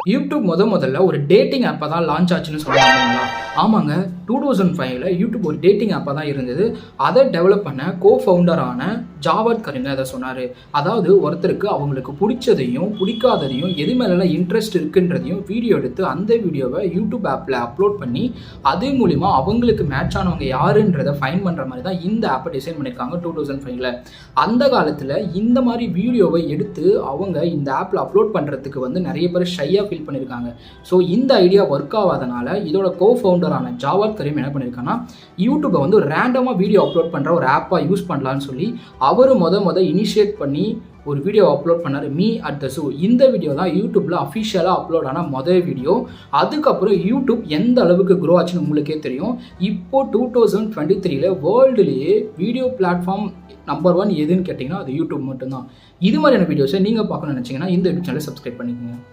YouTube முதல்ல ஒரு dating ஆப்பை தான் லான்ச் ஆச்சுன்னு சொல்லுவாங்களா? ஆமாங்க, 2005ல் யூடியூப் ஒரு டேட்டிங் ஆப்பாக தான் இருந்தது. அதை டெவலப் பண்ண ஃபவுண்டரான ஜாவத் கரீம் அதை சொன்னார். அதாவது ஒருத்தருக்கு அவங்களுக்கு பிடிச்சதையும் பிடிக்காததையும் எது மேலாம் இன்ட்ரெஸ்ட் இருக்குன்றதையும் வீடியோ எடுத்து அந்த வீடியோவை யூடியூப் ஆப்பில் அப்லோட் பண்ணி அது மூலிமா அவங்களுக்கு மேட்ச் ஆனவங்க யாருன்றதை ஃபைன் பண்ணுற மாதிரி தான் இந்த ஆப்பை டிசைன் பண்ணியிருக்காங்க 2005ல். அந்த காலத்தில் இந்த மாதிரி வீடியோவை எடுத்து அவங்க இந்த ஆப்பில் அப்லோட் பண்ணுறதுக்கு நிறைய பேர் ஷையாக ஃபீல் பண்ணியிருக்காங்க. ஸோ இந்த ஐடியா ஒர்க் ஆகாதனால இதோட ஃபவுண்டரான ஜாவத் கரீம் என்ன பண்ணியிருக்காங்கன்னா, யூடியூப்பை ஒரு ரேண்டமாக வீடியோ அப்லோட் பண்ணுற ஒரு ஆப்பாக யூஸ் பண்ணலான்னு சொல்லி அவர் இனிஷியேட் பண்ணி ஒரு வீடியோ அப்லோட் பண்ணார், மீ அட் த ஸூ. இந்த வீடியோ தான் யூடியூப்பில் அஃபிஷியலாக அப்லோட் ஆன வீடியோ. அதுக்கப்புறம் யூடியூப் எந்த அளவுக்கு க்ரோ ஆச்சுன்னு உங்களுக்கே தெரியும். இப்போது 2023ல் வேர்ல்டுலேயே வீடியோ பிளாட்ஃபார்ம் நம்பர் 1 எதுன்னு கேட்டிங்கன்னா அது யூடியூப் மட்டும்தான். இது மாதிரியான வீடியோஸை நீங்கள் பார்க்கணும்னு நினச்சிங்கன்னா இந்த யூடியூப் சேனலை சப்ஸ்கிரைப் பண்ணிக்கோங்க.